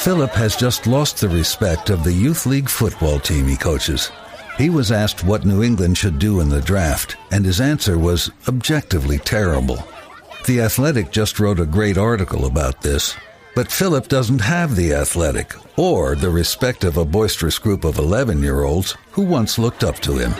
Philip has just lost the respect of the youth league football team he coaches. He was asked what New England should do in the draft, and his answer was objectively terrible. The Athletic just wrote a great article about this, but Philip doesn't have the Athletic or the respect of a boisterous group of 11-year-olds who once looked up to him.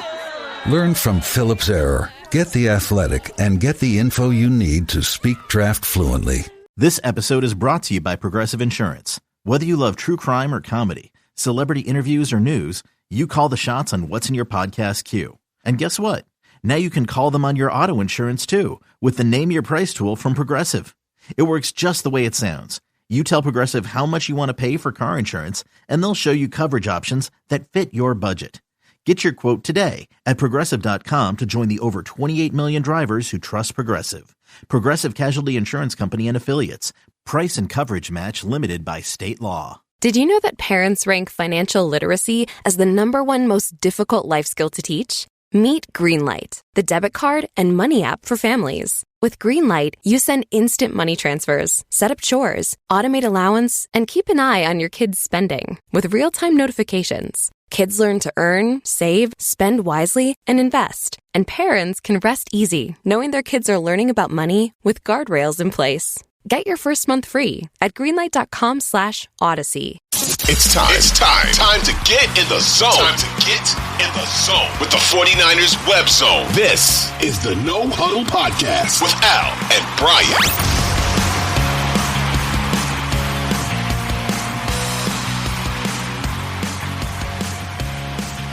Learn from Philip's error, get the Athletic, and get the info you need to speak draft fluently. This episode is brought to you by Progressive Insurance. Whether you love true crime or comedy, celebrity interviews or news, you call the shots on what's in your podcast queue. And guess what? Now you can call them on your auto insurance too with the Name Your Price tool from Progressive. It works just the way it sounds. You tell Progressive how much you want to pay for car insurance, and they'll show you coverage options that fit your budget. Get your quote today at Progressive.com to join the over 28 million drivers who trust Progressive. Progressive Casualty Insurance Company and Affiliates. Price and coverage match limited by state law. Did you know that parents rank financial literacy as the #1 most difficult life skill to teach? Meet Greenlight, the debit card and money app for families. With Greenlight, you send instant money transfers, set up chores, automate allowance, and keep an eye on your kids' spending with real-time notifications. Kids learn to earn, save, spend wisely, and invest. And parents can rest easy knowing their kids are learning about money with guardrails in place. Get your first month free at greenlight.com/Odyssey. It's time to get in the zone. Time to get in the zone with the 49ers Web Zone. This is the No Huddle Podcast with Al and Brian.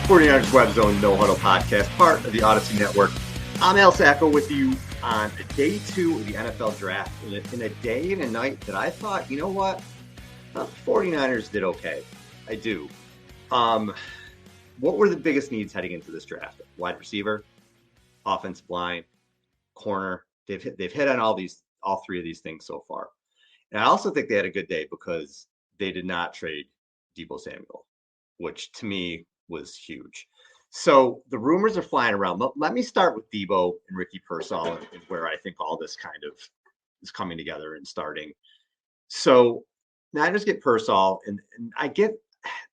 '49ers Web Zone No Huddle Podcast, part of the Odyssey Network. I'm Al Sacco with you on day 2 of the NFL Draft in a day and a night that I thought, you know what? The 49ers did okay. I do. What were the biggest needs heading into this draft? Wide receiver, offensive line, corner. They've hit on all 3 of these things so far. And I also think they had a good day because they did not trade Deebo Samuel, which to me was huge. So the rumors are flying around. Let me start with Deebo and Ricky Pearsall and where I think all this kind of is coming together and starting. So Niners get Pearsall, and I get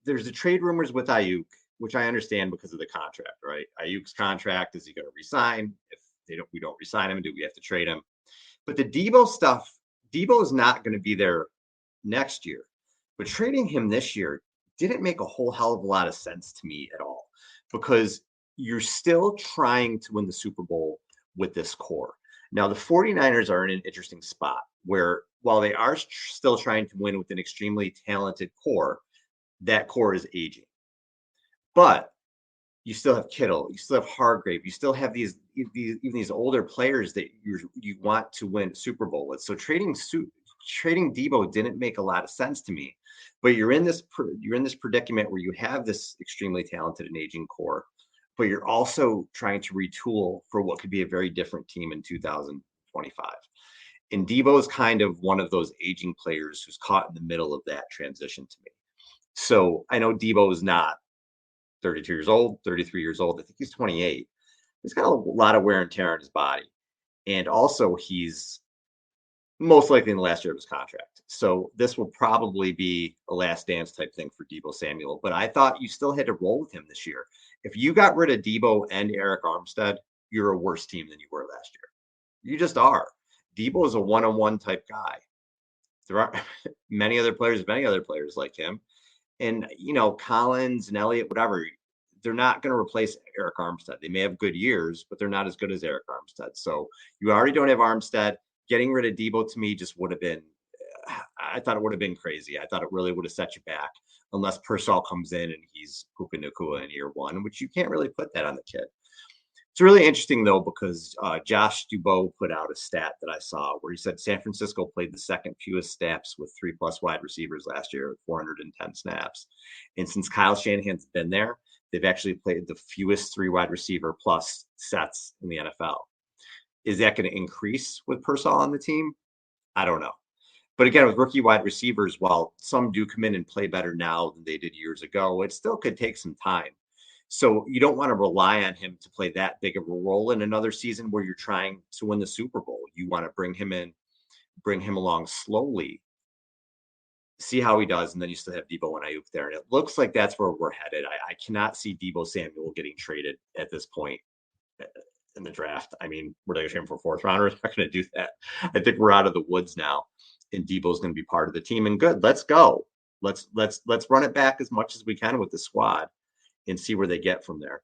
there's the trade rumors with Aiyuk, which I understand because of the contract, right? Aiyuk's contract, is he going to resign? If we don't resign him, do we have to trade him? But the Deebo stuff, Deebo is not going to be there next year. But trading him this year didn't make a whole hell of a lot of sense to me at all, because you're still trying to win the Super Bowl with this core. Now, the 49ers are in an interesting spot where, while they are still trying to win with an extremely talented core, that core is aging. But you still have Kittle, you still have Hargrave, you still have these older players that you want to win Super Bowl with. So trading Deebo didn't make a lot of sense to me. But you're in this predicament where you have this extremely talented and aging core, but you're also trying to retool for what could be a very different team in 2025. And Deebo is kind of one of those aging players who's caught in the middle of that transition to me. So I know Deebo is not 32 years old, 33 years old. I think he's 28. He's got a lot of wear and tear on his body. And also he's most likely in the last year of his contract. So this will probably be a last dance type thing for Deebo Samuel. But I thought you still had to roll with him this year. If you got rid of Deebo and Eric Armstead, you're a worse team than you were last year. You just are. Deebo is a one-on-one type guy. There are many other players like him. And, Collins and Elliott, whatever, they're not going to replace Eric Armstead. They may have good years, but they're not as good as Eric Armstead. So you already don't have Armstead. Getting rid of Deebo to me just would have been, I thought it would have been crazy. I thought it really would have set you back unless Pearsall comes in and he's Puka Nacua in year 1, which you can't really put that on the kid. It's really interesting, though, because Josh Dubois put out a stat that I saw where he said San Francisco played the second fewest snaps with 3+ wide receivers last year, with 410 snaps. And since Kyle Shanahan's been there, they've actually played the fewest 3 wide receiver plus sets in the NFL. Is that going to increase with Pearsall on the team? I don't know. But again, with rookie wide receivers, while some do come in and play better now than they did years ago, it still could take some time. So you don't want to rely on him to play that big of a role in another season where you're trying to win the Super Bowl. You want to bring him in, bring him along slowly, see how he does, and then you still have Deebo and Aiyuk there. And it looks like that's where we're headed. I cannot see Deebo Samuel getting traded at this point in the draft. I mean, we're going to trade him for fourth round. We're not going to do that. I think we're out of the woods now, and Deebo's going to be part of the team. And good, let's go. Let's run it back as much as we can with the squad and see where they get from there.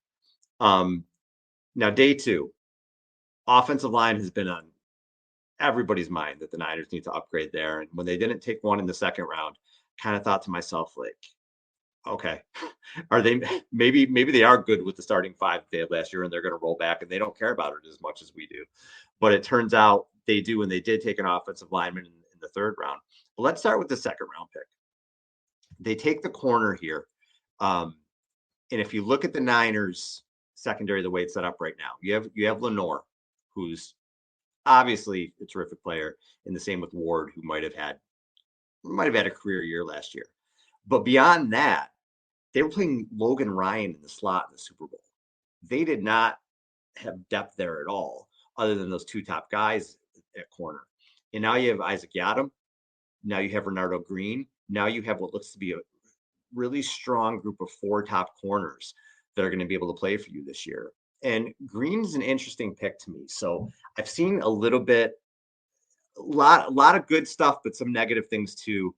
Now, day two, offensive line has been on everybody's mind that the Niners need to upgrade there. And when they didn't take one in the second round, kind of thought to myself, like, okay, are they maybe they are good with the starting five they had last year, and they're going to roll back and they don't care about it as much as we do. But it turns out they do, and they did take an offensive lineman in the third round. But let's start with the second round pick. They take the corner here. And if you look at the Niners secondary, the way it's set up right now, you have Lenore, who's obviously a terrific player, and the same with Ward, who might have had a career year last year. But beyond that, they were playing Logan Ryan in the slot in the Super Bowl. They did not have depth there at all, other than those two top guys at corner. And now you have Isaac Yiadom. Now you have Renardo Green. Now you have what looks to be a really strong group of four top corners that are going to be able to play for you this year. And Green's an interesting pick to me. So I've seen a little bit, a lot of good stuff, but some negative things too.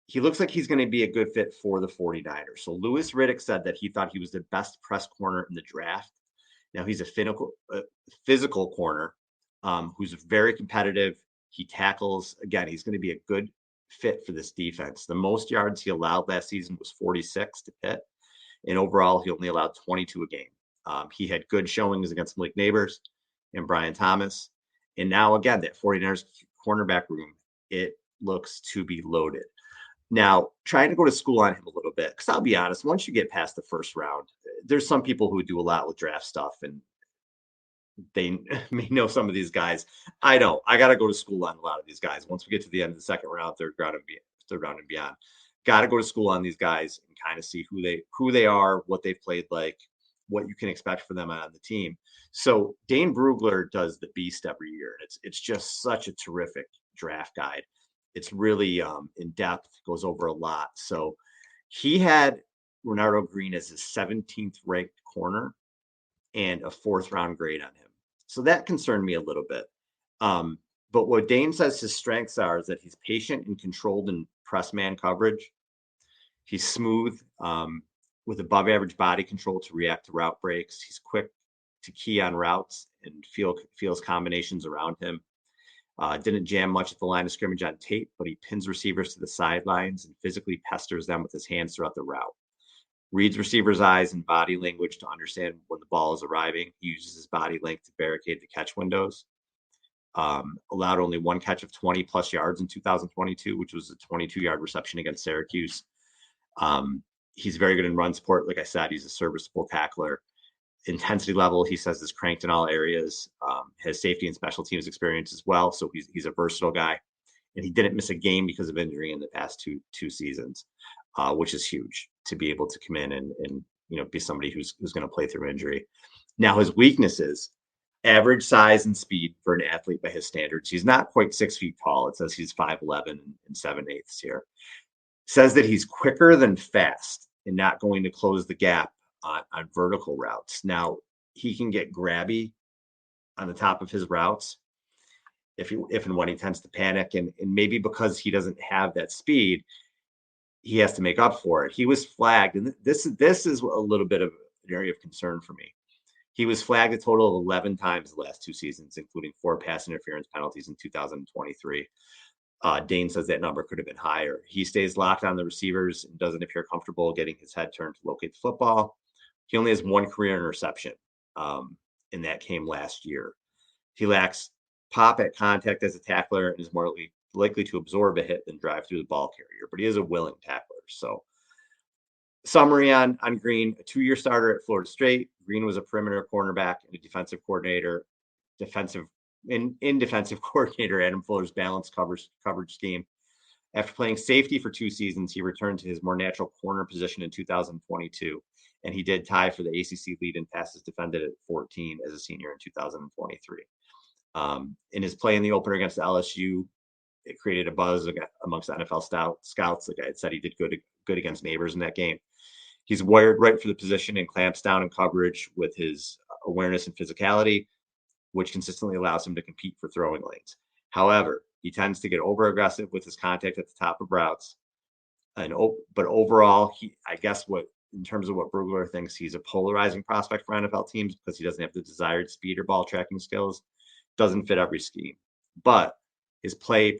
He looks like he's going to be a good fit for the 49ers. So Louis Riddick said that he thought he was the best press corner in the draft. Now he's a physical corner who's very competitive. He tackles. Again, he's going to be a good fit for this defense. The most yards he allowed last season was 46 to Pitt. And overall, he only allowed 22 a game. He had good showings against Malik Neighbors and Brian Thomas. And now, again, that 49ers cornerback room, it looks to be loaded. Now, trying to go to school on him a little bit, because I'll be honest, once you get past the first round, there's some people who do a lot with draft stuff, and they may know some of these guys. I don't. I got to go to school on a lot of these guys. Once we get to the end of the second round, third round and beyond, got to go to school on these guys and kind of see who they are, what they've played like, what you can expect for them on the team. So Dane Brugler does the Beast every year. It's just such a terrific draft guide. It's really in depth, goes over a lot. So he had Renardo Green as his 17th ranked corner and a fourth round grade on him. So that concerned me a little bit. But what Dane says his strengths are is that he's patient and controlled in press man coverage. He's smooth with above average body control to react to route breaks. He's quick to key on routes and feels combinations around him. Didn't jam much at the line of scrimmage on tape, but he pins receivers to the sidelines and physically pesters them with his hands throughout the route. Reads receivers' eyes and body language to understand when the ball is arriving. He uses his body length to barricade the catch windows. Allowed only one catch of 20 plus yards in 2022, which was a 22-yard reception against Syracuse. He's very good in run support. Like I said, he's a serviceable tackler. Intensity level, he says, is cranked in all areas. Has safety and special teams experience as well. So he's a versatile guy. And he didn't miss a game because of injury in the past two seasons, which is huge to be able to come in and be somebody who's going to play through injury. Now, his weaknesses, average size and speed for an athlete by his standards. He's not quite 6 feet tall. It says he's 5'11" and 7/8 here. Says that he's quicker than fast and not going to close the gap on vertical routes. Now, he can get grabby on the top of his routes if and when he tends to panic, and maybe because he doesn't have that speed, he has to make up for it. He was flagged, and this is a little bit of an area of concern for me. He was flagged a total of 11 times the last 2 seasons, including 4 pass interference penalties in 2023. Dane says that number could have been higher. He stays locked on the receivers and doesn't appear comfortable getting his head turned to locate the football. He only has 1 career interception, and that came last year. He lacks pop at contact as a tackler and is more likely to absorb a hit than drive through the ball carrier, but he is a willing tackler. So summary on Green, a 2-year starter at Florida State. Green was a perimeter cornerback and a defensive coordinator, defensive coordinator, Adam Fuller's balanced coverage scheme. After playing safety for 2 seasons, he returned to his more natural corner position in 2022, and he did tie for the ACC lead in passes defended at 14 as a senior in 2023. In his play in the opener against LSU it created a buzz amongst NFL scouts. The guy had said he did good against Neighbors in that game. He's wired right for the position and clamps down in coverage with his awareness and physicality, which consistently allows him to compete for throwing lanes. However, he tends to get over aggressive with his contact at the top of routes. But overall, I guess in terms of what Brugler thinks, he's a polarizing prospect for NFL teams because he doesn't have the desired speed or ball tracking skills. Doesn't fit every scheme, but his play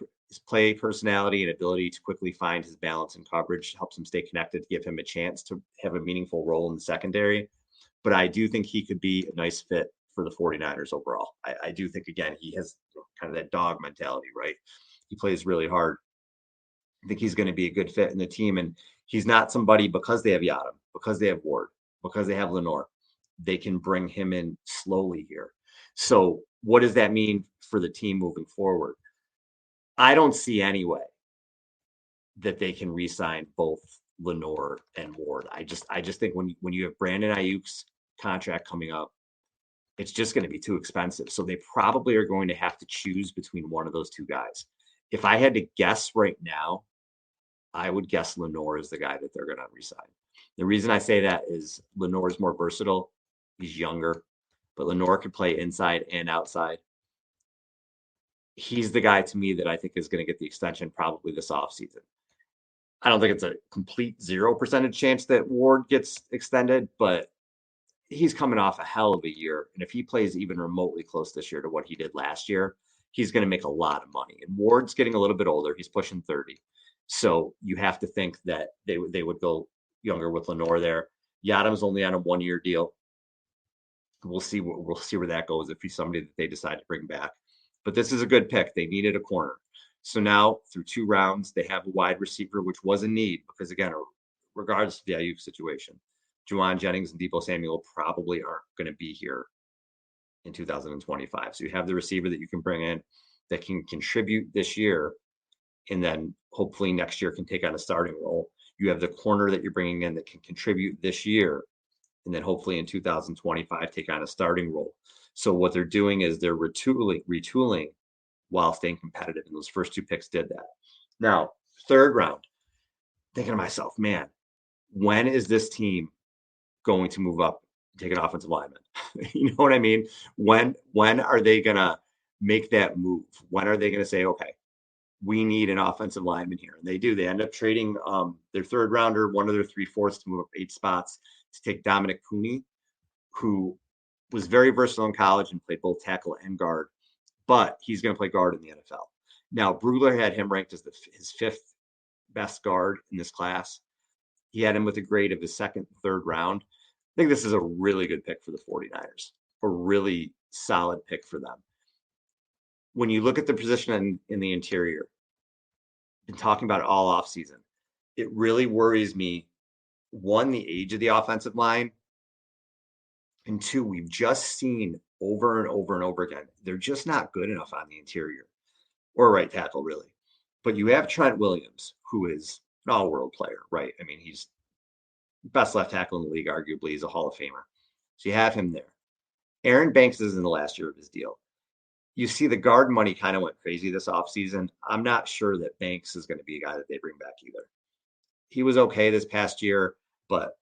personality and ability to quickly find his balance in coverage helps him stay connected to give him a chance to have a meaningful role in the secondary. But I do think he could be a nice fit for the 49ers overall. I do think, again, he has kind of that dog mentality, right? He plays really hard. I think he's going to be a good fit in the team. And he's not somebody, because they have Yadam, because they have Ward, because they have Lenore, they can bring him in slowly here. So what does that mean for the team moving forward? I don't see any way that they can re-sign both Lenore and Ward. I just think when you have Brandon Aiyuk's contract coming up, it's just going to be too expensive. So they probably are going to have to choose between one of those two guys. If I had to guess right now, I would guess Lenore is the guy that they're going to re-sign. The reason I say that is Lenore is more versatile. He's younger, but Lenore could play inside and outside. He's the guy to me that I think is going to get the extension probably this offseason. I don't think it's a complete 0% chance that Ward gets extended, but he's coming off a hell of a year. And if he plays even remotely close this year to what he did last year, he's going to make a lot of money. And Ward's getting a little bit older. He's pushing 30. So you have to think that they would go younger with Lenore there. Yadam's only on a 1-year deal. We'll see where that goes if he's somebody that they decide to bring back. But this is a good pick. They needed a corner. So now through 2 rounds, they have a wide receiver, which was a need because, again, regardless of the Aiyuk situation, Juwan Jennings and Deebo Samuel probably aren't going to be here in 2025. So you have the receiver that you can bring in that can contribute this year, and then hopefully next year can take on a starting role. You have the corner that you're bringing in that can contribute this year, and then hopefully in 2025 take on a starting role. So what they're doing is they're retooling while staying competitive, and those first 2 picks did that. Now, 3rd round, thinking to myself, man, when is this team going to move up and take an offensive lineman? You know what I mean? When are they going to make that move? When are they going to say, okay, we need an offensive lineman here? And they do. They end up trading their 3rd rounder, one of their 3/4 to move up 8 spots to take Dominick Puni, who was very versatile in college and played both tackle and guard, but he's going to play guard in the NFL. Now, Brugler had him ranked as his 5th best guard in this class. He had him with a grade of his 2nd, 3rd round. I think this is a really good pick for the 49ers, a really solid pick for them. When you look at the position in the interior, been talking about it all offseason, it really worries me, 1, the age of the offensive line, and 2, we've just seen over and over and over again, they're just not good enough on the interior or right tackle, really. But you have Trent Williams, who is an all-world player, right? I mean, he's best left tackle in the league, arguably. He's a Hall of Famer. So you have him there. Aaron Banks is in the last year of his deal. You see the guard money kind of went crazy this offseason. I'm not sure that Banks is going to be a guy that they bring back either. He was okay this past year, but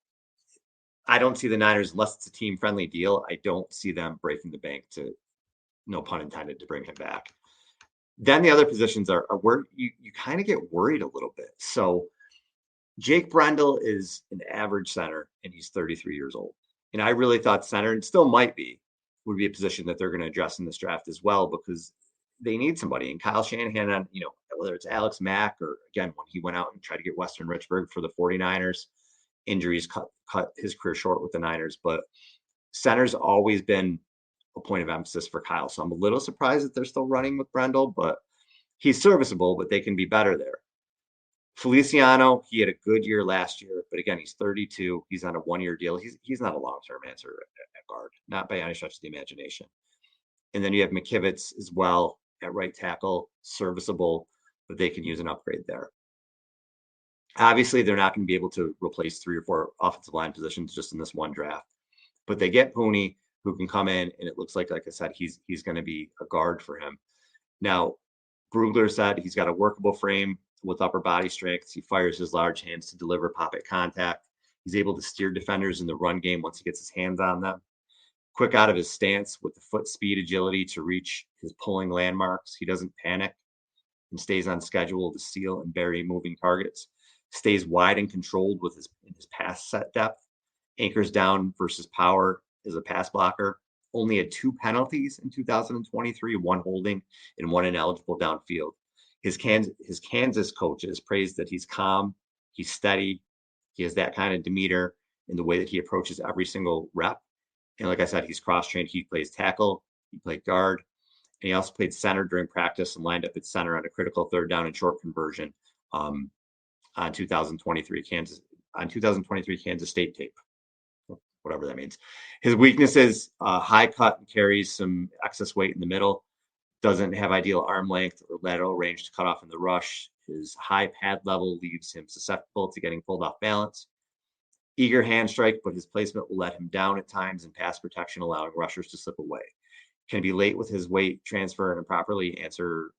I don't see the Niners, unless it's a team-friendly deal, I don't see them breaking the bank to, no pun intended, to bring him back. Then the other positions are where you kind of get worried a little bit. So Jake Brendel is an average center, and he's 33 years old. And I really thought center, and still might be, would be a position that they're going to address in this draft as well, because they need somebody. And Kyle Shanahan, on, whether it's Alex Mack or, again, when he went out and tried to get Western Richburg for the 49ers, injuries cut his career short with the Niners. But center's always been a point of emphasis for Kyle. So I'm a little surprised that they're still running with Brendel, but he's serviceable, but they can be better there. Feliciano, he had a good year last year, but again, he's 32. He's on a 1-year deal. He's not a long-term answer at guard, not by any stretch of the imagination. And then you have McKivitz as well at right tackle, serviceable, but they can use an upgrade there. Obviously, they're not going to be able to replace 3 or 4 offensive line positions just in this one draft, but they get Puni, who can come in, and it looks like I said, he's going to be a guard for him. Now, Brugler said he's got a workable frame with upper body strength. He fires his large hands to deliver pop at contact. He's able to steer defenders in the run game once he gets his hands on them. Quick out of his stance with the foot speed agility to reach his pulling landmarks. He doesn't panic and stays on schedule to steal and bury moving targets. Stays wide and controlled with his pass set depth. Anchors down versus power as a pass blocker. Only had 2 penalties in 2023, 1 holding and 1 ineligible downfield. His Kansas coaches praised that he's calm, he's steady, he has that kind of demeanor in the way that he approaches every single rep. And like I said, he's cross-trained. He plays tackle, he played guard, and he also played center during practice and lined up at center on a critical 3rd down and short conversion on 2023 Kansas State tape, whatever that means. His weaknesses: high cut and carries some excess weight in the middle. Doesn't have ideal arm length or lateral range to cut off in the rush. His high pad level leaves him susceptible to getting pulled off balance. Eager hand strike, but his placement will let him down at times in pass protection, allowing rushers to slip away. Can be late with his weight transfer and improperly answer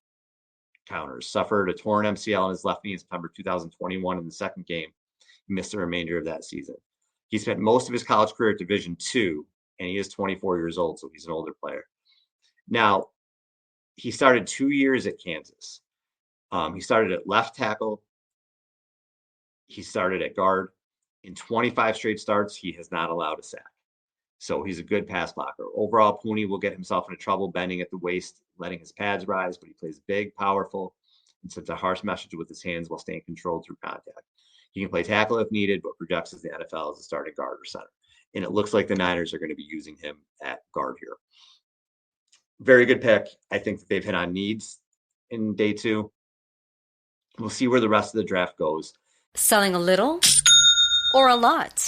counters. Suffered a torn MCL in his left knee in September 2021 in the 2nd game. He missed the remainder of that season. He spent most of his college career at Division II, and he is 24 years old, so he's an older player. Now, he started 2 years at Kansas. He started at left tackle. He started at guard. In 25 straight starts, he has not allowed a sack. So he's a good pass blocker. Overall, Puni will get himself into trouble bending at the waist, letting his pads rise, but he plays big, powerful, and sends a harsh message with his hands while staying controlled through contact. He can play tackle if needed, but projects as the NFL as a starting guard or center. And it looks like the Niners are going to be using him at guard here. Very good pick. I think that they've hit on needs in day 2. We'll see where the rest of the draft goes. Selling a little or a lot?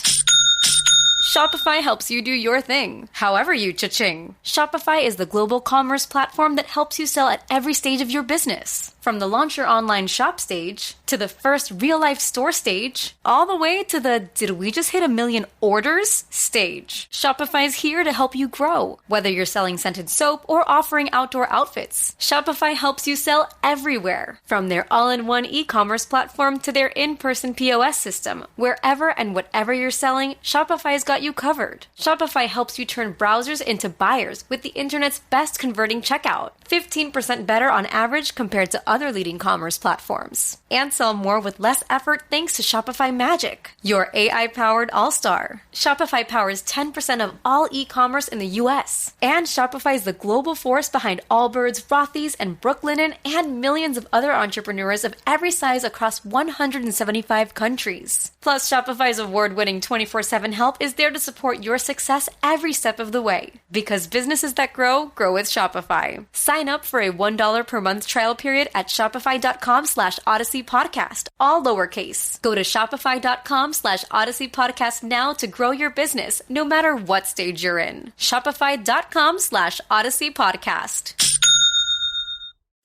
Shopify helps you do your thing, however you cha-ching. Shopify is the global commerce platform that helps you sell at every stage of your business. From the launch your online shop stage, to the first real-life store stage, all the way to the did we just hit 1 million orders stage. Shopify's here to help you grow. Whether you're selling scented soap or offering outdoor outfits, Shopify helps you sell everywhere. From their all-in-one e-commerce platform to their in-person POS system, wherever and whatever you're selling, Shopify's got you covered. Shopify helps you turn browsers into buyers with the internet's best converting checkout. 15% better on average compared to other leading commerce platforms. And sell more with less effort thanks to Shopify Magic, your AI-powered all-star. Shopify powers 10% of all e-commerce in the U.S. And Shopify is the global force behind Allbirds, Rothy's, and Brooklinen, and millions of other entrepreneurs of every size across 175 countries. Plus, Shopify's award-winning 24/7 help is there to support your success every step of the way. Because businesses that grow, grow with Shopify. Sign up for a $1 per month trial period at shopify.com/Odyssey Podcast, all lowercase. Go to shopify.com/Odyssey Podcast now to grow your business, no matter what stage you're in. Shopify.com/Odyssey Podcast.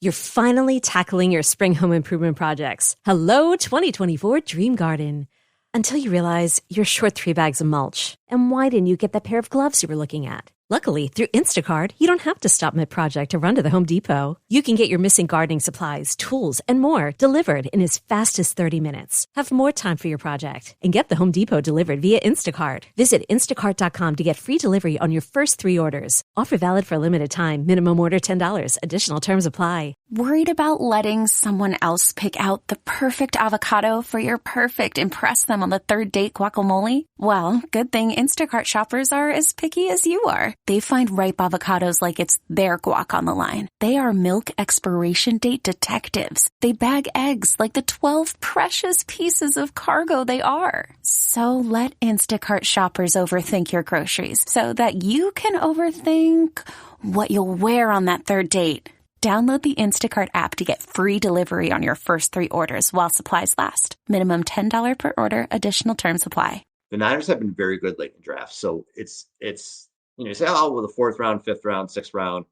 You're finally tackling your spring home improvement projects. Hello, 2024 Dream Garden. Until you realize you're short 3 bags of mulch. And why didn't you get that pair of gloves you were looking at? Luckily, through Instacart, you don't have to stop mid-project to run to the Home Depot. You can get your missing gardening supplies, tools, and more delivered in as fast as 30 minutes. Have more time for your project and get the Home Depot delivered via Instacart. Visit instacart.com to get free delivery on your first 3 orders. Offer valid for a limited time. Minimum order $10. Additional terms apply. Worried about letting someone else pick out the perfect avocado for your perfect impress them on the 3rd date guacamole? Well, good thing Instacart shoppers are as picky as you are. They find ripe avocados like it's their guac on the line. They are milk expiration date detectives. They bag eggs like the 12 precious pieces of cargo they are. So let Instacart shoppers overthink your groceries so that you can overthink what you'll wear on that 3rd date. Download the Instacart app to get free delivery on your first 3 orders while supplies last. Minimum $10 per order. Additional terms apply. The Niners have been very good late in drafts. So it's you say, oh, well, the 4th round, 5th round, 6th round,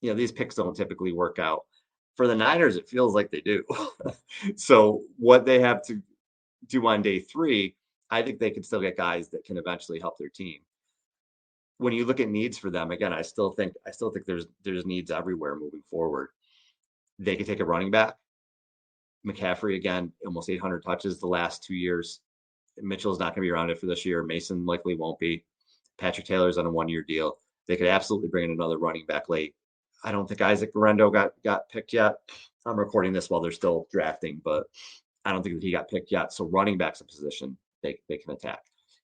these picks don't typically work out. For the Niners, it feels like they do. So what they have to do on day 3, I think they can still get guys that can eventually help their team. When you look at needs for them, again, I still think there's needs everywhere moving forward. They could take a running back. McCaffrey, again, almost 800 touches the last 2 years. Mitchell's not going to be around it for this year. Mason likely won't be. Patrick Taylor's on a 1-year deal. They could absolutely bring in another running back late. I don't think Isaac Guerrero got picked yet. I'm recording this while they're still drafting, but I don't think that he got picked yet. So running back's a position they can attack.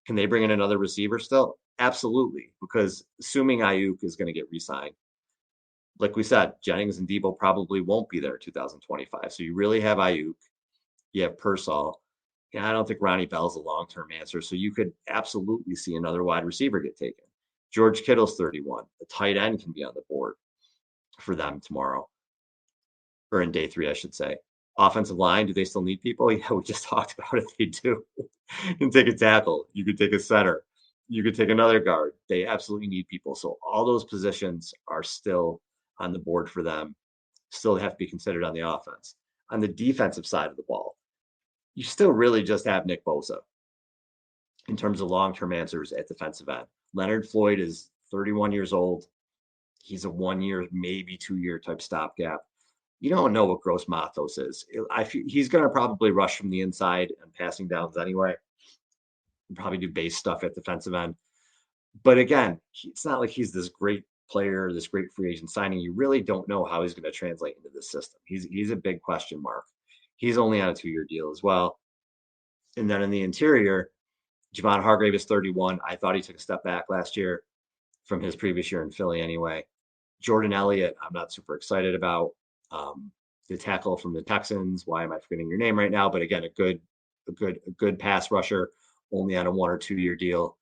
Can they bring in another receiver still? Absolutely, because assuming Aiyuk is going to get re-signed, like we said, Jennings and Deebo probably won't be there in 2025. So you really have Aiyuk, you have Pearsall. And I don't think Ronnie Bell's a long-term answer. So you could absolutely see another wide receiver get taken. George Kittle's 31. The tight end can be on the board for them tomorrow, or in day 3, I should say. Offensive line, do they still need people? Yeah, we just talked about it. They do. You can take a tackle. You could take a center. You could take another guard. They absolutely need people. So all those positions are still on the board for them, still have to be considered on the offense. On the defensive side of the ball, you still really just have Nick Bosa in terms of long-term answers at defensive end. Leonard Floyd is 31 years old. He's a 1-year, maybe 2-year type stopgap. You don't know what Gross Matos is. He's going to probably rush from the inside and passing downs anyway. Probably do base stuff at defensive end. But again, it's not like he's this great player, this great free agent signing. You really don't know how he's going to translate into this system. He's a big question mark. He's only on a 2-year deal as well. And then in the interior, Javon Hargrave is 31. I thought he took a step back last year from his previous year in Philly anyway. Jordan Elliott, I'm not super excited about. The tackle from the Texans. Why am I forgetting your name right now? But again, a good pass rusher, only on a 1 or 2-year deal.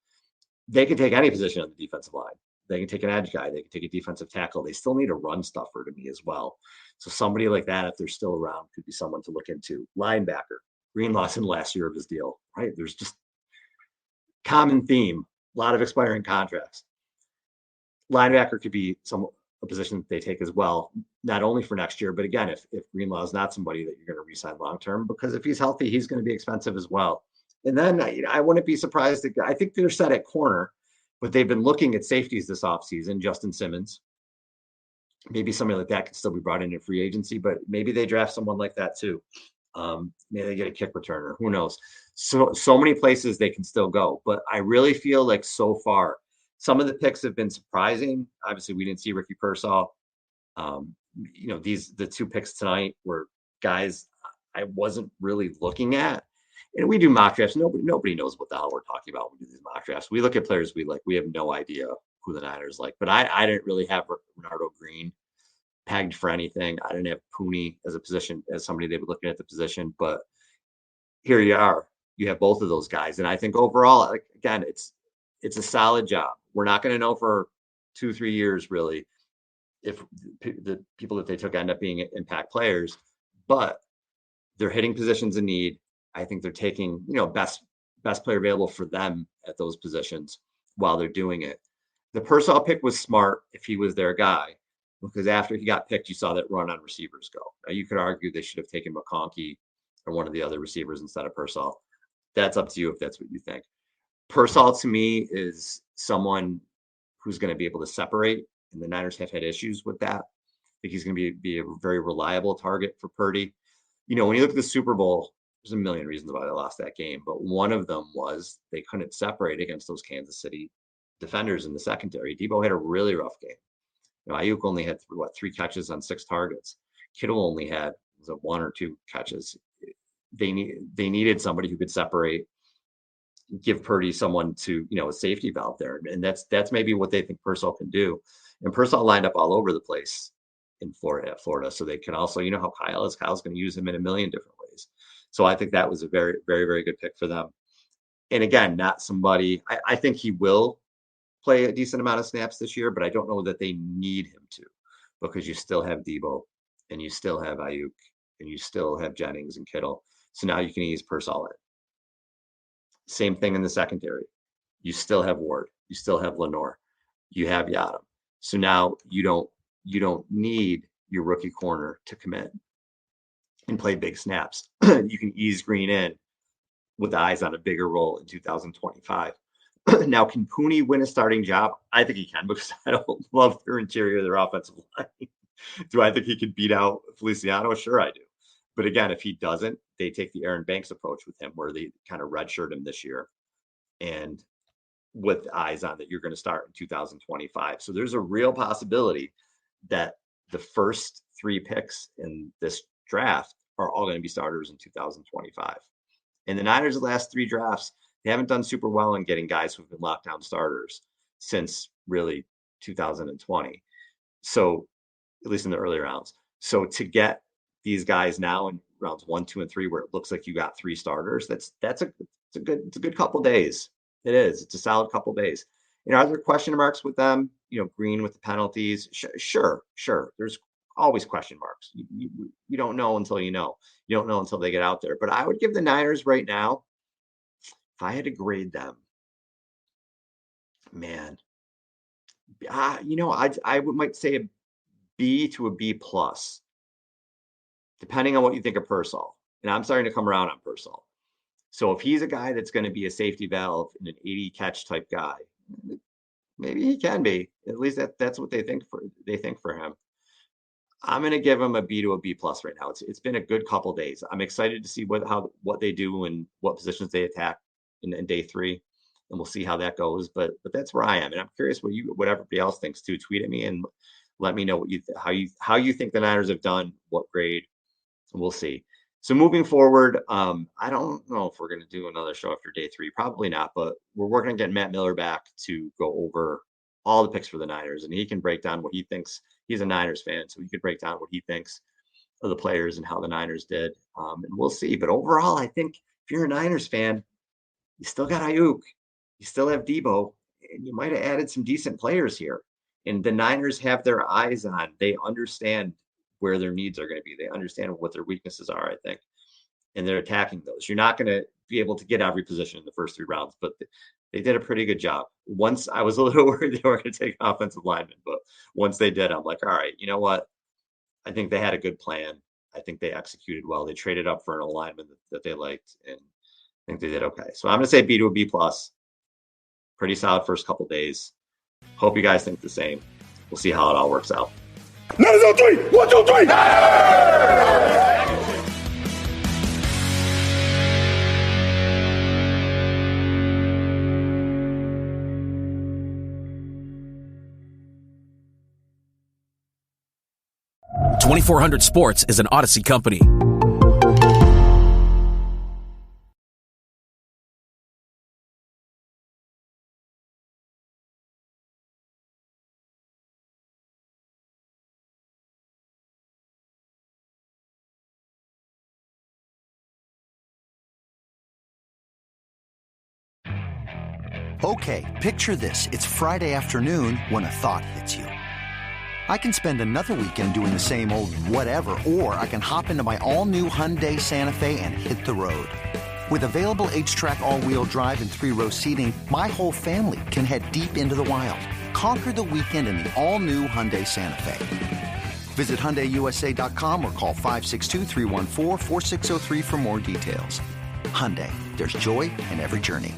They can take any position on the defensive line. They can take an edge guy. They can take a defensive tackle. They still need a run stuffer to me as well. So somebody like that, if they're still around, could be someone to look into. Linebacker, Greenlaw's in the last year of his deal, right? There's just common theme, a lot of expiring contracts. Linebacker could be a position that they take as well, not only for next year, but again, if Greenlaw is not somebody that you're going to re-sign long-term, because if he's healthy, he's going to be expensive as well. And then I wouldn't be surprised. I think they're set at corner, but they've been looking at safeties this offseason. Justin Simmons, maybe somebody like that could still be brought in free agency, but maybe they draft someone like that too. Maybe they get a kick returner. Who knows? So many places they can still go. But I really feel like so far, some of the picks have been surprising. Obviously, we didn't see Ricky Pearsall. The 2 picks tonight were guys I wasn't really looking at. And we do mock drafts. Nobody knows what the hell we're talking about when we do these mock drafts. We look at players we like. We have no idea who the Niners like. But I didn't really have Renardo Green pegged for anything. I didn't have Puni as a position, as somebody they were looking at the position. But here you are. You have both of those guys. And I think overall, again, it's a solid job. We're not going to know for 2-3 years, really, if the people that they took end up being impact players. But they're hitting positions in need. I think they're taking, best player available for them at those positions while they're doing it. The Pearsall pick was smart if he was their guy, because after he got picked, you saw that run on receivers go. Now, you could argue they should have taken McConkey or one of the other receivers instead of Pearsall. That's up to you if that's what you think. Pearsall, to me, is someone who's going to be able to separate, and the Niners have had issues with that. I think he's going to be a very reliable target for Purdy. When you look at the Super Bowl, there's a million reasons why they lost that game, but one of them was they couldn't separate against those Kansas City defenders in the secondary. Deebo had a really rough game. Aiyuk only had 3 catches on 6 targets. Kittle only had 1 or 2 catches. They needed somebody who could separate, give Purdy someone to, a safety valve there. And that's maybe what they think Pearsall can do. And Pearsall lined up all over the place in Florida. So they can also, how Kyle is. Kyle's going to use him in a million different ways. So I think that was a very, very, very good pick for them. And again, not somebody, I think he will play a decent amount of snaps this year, but I don't know that they need him to, because you still have Deebo and you still have Aiyuk and you still have Jennings and Kittle. So now you can ease Pearsall in. Same thing in the secondary. You still have Ward. You still have Lenore. You have Yadam. So now you don't need your rookie corner to come in and play big snaps. You can ease Green in with eyes on a bigger role in 2025. Now, can Puni win a starting job? I think he can, because I don't love their interior, their offensive line. Do I think he could beat out Feliciano? Sure, I do. But again, if he doesn't, they take the Aaron Banks approach with him, where they kind of redshirt him this year, and with eyes on that you're going to start in 2025. So there's a real possibility that the first 3 picks in this draft are all going to be starters in 2025. And the Niners, the last 3 drafts, they haven't done super well in getting guys who've been lockdown starters since really 2020. So at least in the early rounds. So to get these guys now in rounds 1, 2, and 3, where it looks like you got 3 starters, it's a good couple days. It is. It's a solid couple days. Are there question marks with them? Green with the penalties. Sure. There's always question marks. You don't know until you know. You don't know until they get out there. But I would give the Niners right now, if I had to grade them, man, I might say a B to a B plus, depending on what you think of Purcell. And I'm starting to come around on Purcell. So if he's a guy that's going to be a safety valve and an 80 catch type guy, maybe he can be. At least that's what they think for him. I'm going to give him a B to a B plus right now. It's been a good couple days. I'm excited to see what they do and what positions they attack in day 3, and we'll see how that goes. But that's where I am, and I'm curious what everybody else thinks too. Tweet at me and let me know what how you think the Niners have done, what grade, and we'll see. So moving forward, I don't know if we're going to do another show after day 3. Probably not, but we're working on getting Matt Miller back to go over all the picks for the Niners, and he can break down what he thinks. He's a Niners fan, so he could break down what he thinks of the players and how the Niners did. And we'll see. But overall, I think if you're a Niners fan, you still got Aiyuk, you still have Deebo, and you might have added some decent players here. And the Niners have their eyes on. They understand where their needs are going to be. They understand what their weaknesses are, I think, and they're attacking those. You're not going to be able to get every position in the first 3 rounds, but they did a pretty good job. Once I was a little worried they were going to take an offensive lineman, but once they did, I'm like, all right, you know what? I think they had a good plan. I think they executed well. They traded up for an alignment that they liked, and I think they did okay. So I'm going to say B to a B plus. Pretty solid first couple days. Hope you guys think the same. We'll see how it all works out. 9-0-3! 1, 2, 3! .2400 Sports is an Odyssey company. Okay, picture this. It's Friday afternoon when a thought hits you. I can spend another weekend doing the same old whatever, or I can hop into my all-new Hyundai Santa Fe and hit the road. With available H-Track all-wheel drive and 3-row seating, my whole family can head deep into the wild. Conquer the weekend in the all-new Hyundai Santa Fe. Visit HyundaiUSA.com or call 562-314-4603 for more details. Hyundai, there's joy in every journey.